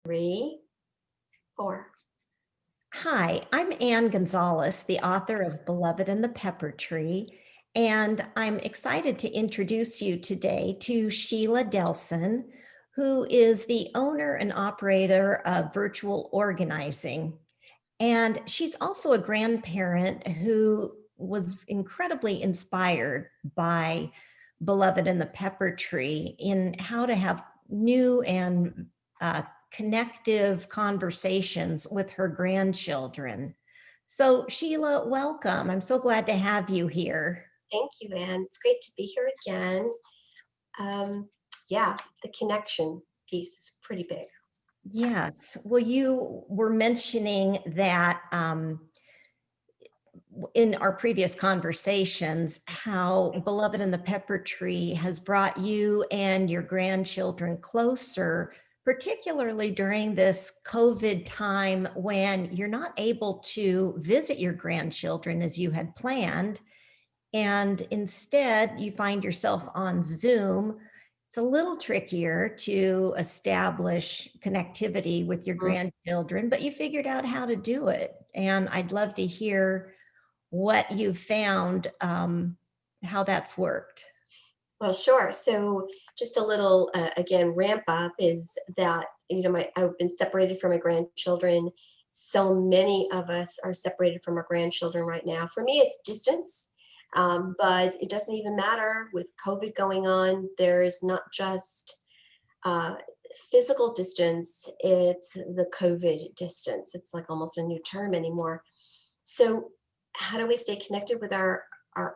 Three, four. Hi, I'm Ann Gonzalez, the author of Beloved and the Pepper Tree, and I'm excited to introduce you today to Sheila Delson, who is the owner and operator of Virtual Organizing. And she's also a grandparent who was incredibly inspired by Beloved and the Pepper Tree in how to have new and connective conversations with her grandchildren. So, Sheila, welcome. I'm so glad to have you here. Thank you, Anne. It's great to be here again. Um, yeah, the connection piece is pretty big. Yes. Well, you were mentioning that in our previous conversations, how Beloved and the Pepper Tree has brought you and your grandchildren closer, particularly during this COVID time when you're not able to visit your grandchildren as you had planned. And instead, you find yourself on Zoom. It's a little trickier to establish connectivity with your Mm. grandchildren, but you figured out how to do it. And I'd love to hear what you found, how that's worked. Well, sure. So, just a little again ramp up is that I've been separated from my grandchildren. So many of us are separated from our grandchildren right now. For me, it's distance, but it doesn't even matter with COVID going on. There is not just uh, physical distance, it's the COVID distance. It's like almost a new term anymore. So, how do we stay connected with our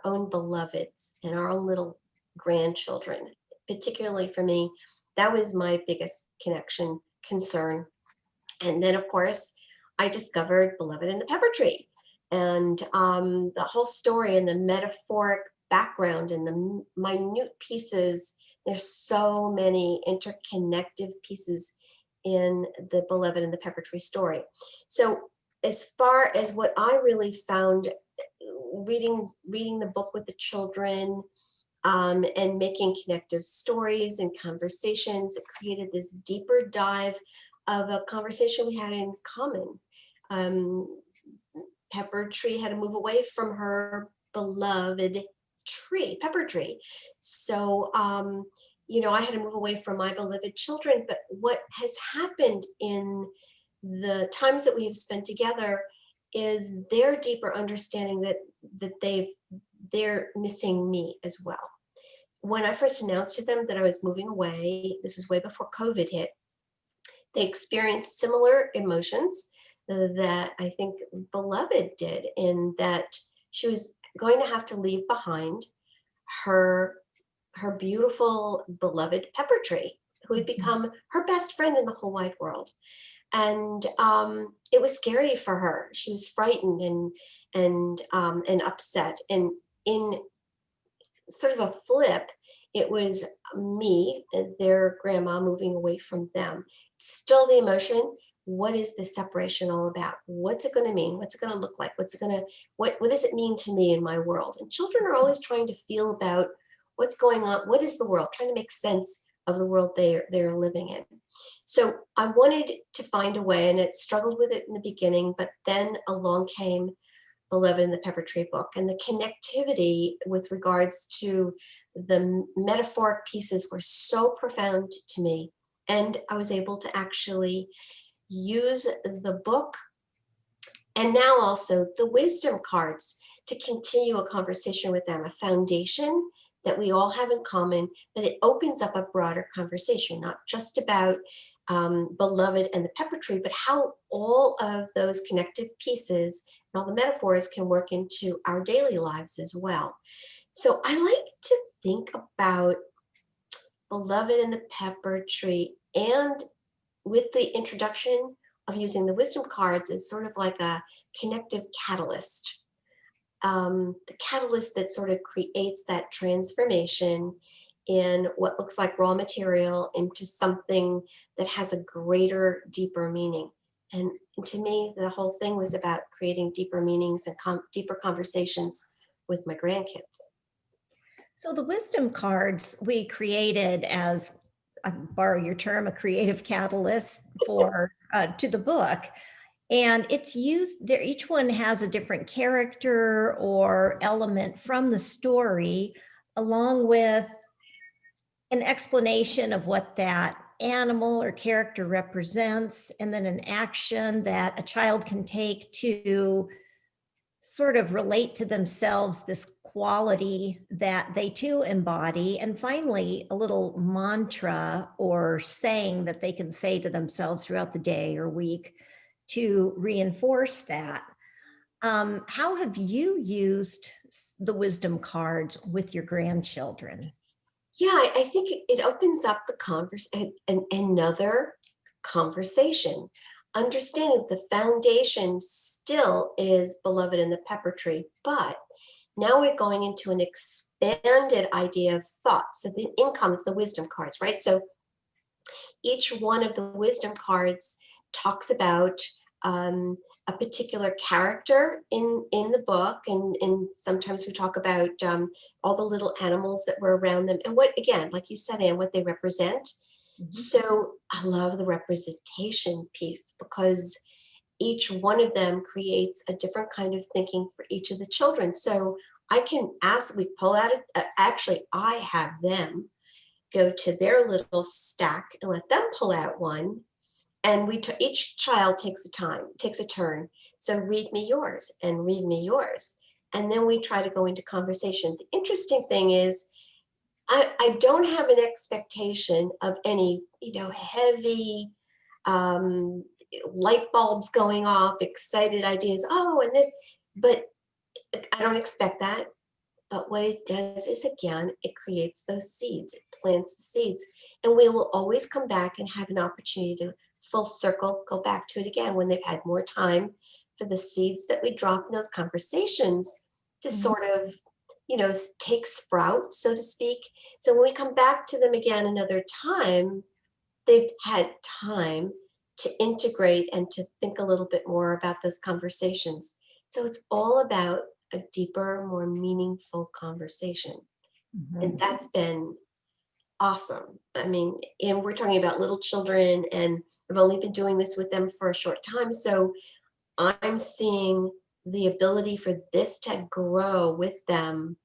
own beloveds and our own little grandchildren? Particularly for me, that was my biggest connection concern. And then, of course, I discovered Beloved in the Pepper Tree, and the whole story and the metaphoric background and the minute pieces. There's so many interconnected pieces in the Beloved in the Pepper Tree story. So, as far as what I really found reading the book with the children, and making connective stories and conversations. It created this deeper dive of a conversation we had in common. Um, Pepper Tree had to move away from her beloved tree, Pepper Tree. So, I had to move away from my beloved children. But what has happened in the times that we have spent together is their deeper understanding that they're missing me as well. When I first announced to them that I was moving away, this was way before COVID hit, they experienced similar emotions that I think Beloved did, in that she was going to have to leave behind her her beautiful beloved pepper tree, who had Mhm. become her best friend in the whole wide world. And it was scary for her. She was frightened and upset. And in sort of a flip, it was me, their grandma, moving away from them. Still the emotion. What is this separation all about? What's it going to mean? What's it going to look like? What does it mean to me in my world? And children are always trying to feel about what's going on. What is the world? Trying to make sense of the world they're living in. So I wanted to find a way, and it struggled with it in the beginning, but then along came Beloved in the Pepper Tree book, and the connectivity with regards to the metaphoric pieces were so profound to me. And I was able to actually use the book and now also the wisdom cards to continue a conversation with them, a foundation that we all have in common, but it opens up a broader conversation, not just about Beloved and the Pepper Tree, but how all of those connective pieces and all the metaphors can work into our daily lives as well. So I like to think about Beloved and the Pepper Tree, and with the introduction of using the wisdom cards as sort of like a connective catalyst, the catalyst that sort of creates that transformation in what looks like raw material into something that has a greater, deeper meaning. And to me, the whole thing was about creating deeper meanings and deeper conversations with my grandkids. So the wisdom cards we created as I borrow your term, a creative catalyst for to the book. And it's used there, each one has a different character or element from the story, along with an explanation of what that animal or character represents, and then an action that a child can take to sort of relate to themselves this quality that they too embody. And finally, a little mantra or saying that they can say to themselves throughout the day or week to reinforce that. How have you used the wisdom cards with your grandchildren? Yeah, I think it opens up the another conversation. Understanding the foundation still is Beloved in the Pepper Tree, but now we're going into an expanded idea of thought. So the in comes the wisdom cards, right? So each one of the wisdom cards talks about a particular character in the book, and sometimes we talk about all the little animals that were around them, and what, again, like you said, Anne, what they represent. Mhm. So I love the representation piece because each one of them creates a different kind of thinking for each of the children. So I can ask, we pull out, actually, I have them go to their little stack and let them pull out one. And each child takes a turn. So read me yours and read me yours. And then we try to go into conversation. The interesting thing is, I don't have an expectation of any, heavy um, light bulbs going off, excited ideas. Oh, and this, but I don't expect that. But what it does is, again, it creates those seeds, it plants the seeds. And we will always come back and have an opportunity to full circle, go back to it again when they've had more time for the seeds that we drop in those conversations to Mhm. sort of, take sprout, so to speak. So when we come back to them again another time, they've had time to integrate and to think a little bit more about those conversations. So it's all about a deeper, more meaningful conversation. And Mhm. that's been awesome. I mean, and we're talking about little children, and I've only been doing this with them for a short time. So I'm seeing the ability for this to grow with them,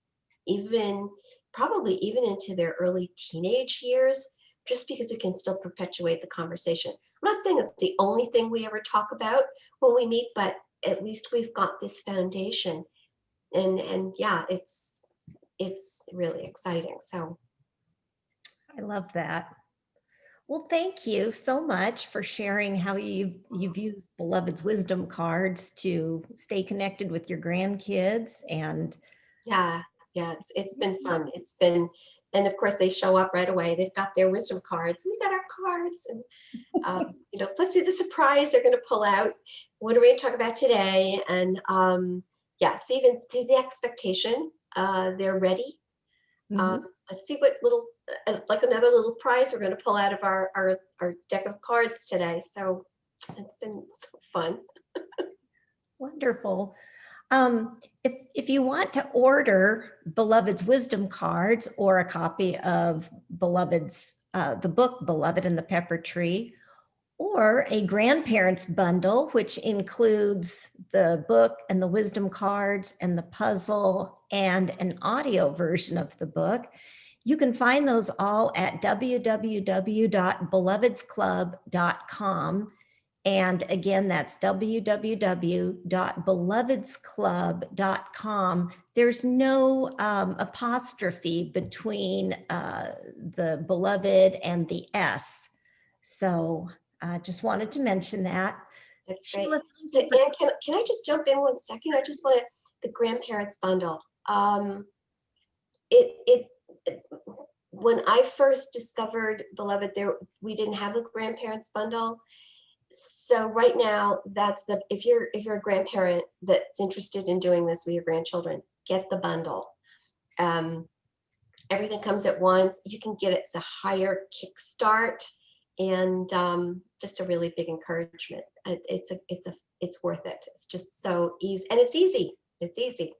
even probably even into their early teenage years, just because we can still perpetuate the conversation. I'm not saying it's the only thing we ever talk about when we meet, but at least we've got this foundation. And yeah, it's really exciting. So I love that. Well, thank you so much for sharing how you've used Beloved's wisdom cards to stay connected with your grandkids. And yeah, yeah, it's been fun. It's been, and of course they show up right away. They've got their wisdom cards. We got our cards, and let's see the surprise they're going to pull out. What are we going to talk about today? And yeah, so even see the expectation. They're ready. Mhm. Let's see what little, like another little prize we're going to pull out of our deck of cards today. So it's been so fun. Wonderful. If you want to order Beloved's wisdom cards or a copy of Beloved's the book Beloved in the Pepper Tree, or a grandparents bundle, which includes the book and the wisdom cards and the puzzle and an audio version of the book, you can find those all at www.belovedsclub.com. And again, that's www.belovedsclub.com. There's no apostrophe between the beloved and the S. So I just wanted to mention that. That's great. Sheila, thank So you for, Anne, can I just jump in 1 second? I just want to, the grandparents bundle. It when I first discovered Beloved, there we didn't have the grandparents bundle. So right now, that's the, if you're a grandparent that's interested in doing this with your grandchildren, get the bundle. Um, Everything comes at once. You can get it's a higher kickstart, and just a really big encouragement. It's worth it. It's just so easy, and it's easy. It's easy.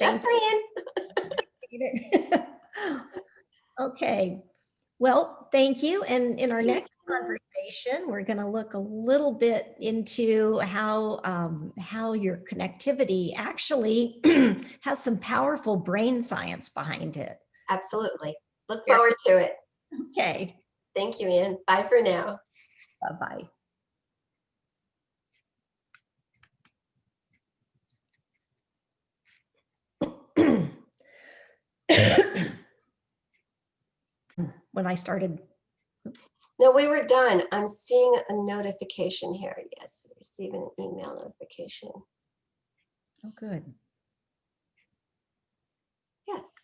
Just thank saying. you. Okay. Well, thank you. And in our Thank next you. conversation, we're going to look a little bit into how your connectivity actually has some powerful brain science behind it. Absolutely. Look Very forward to it. okay. Thank you, Anne. Bye for now. Bye bye. When I started, oops. No, we were done. I'm seeing a notification here. Yes, receiving an email notification. Oh, good. Yes.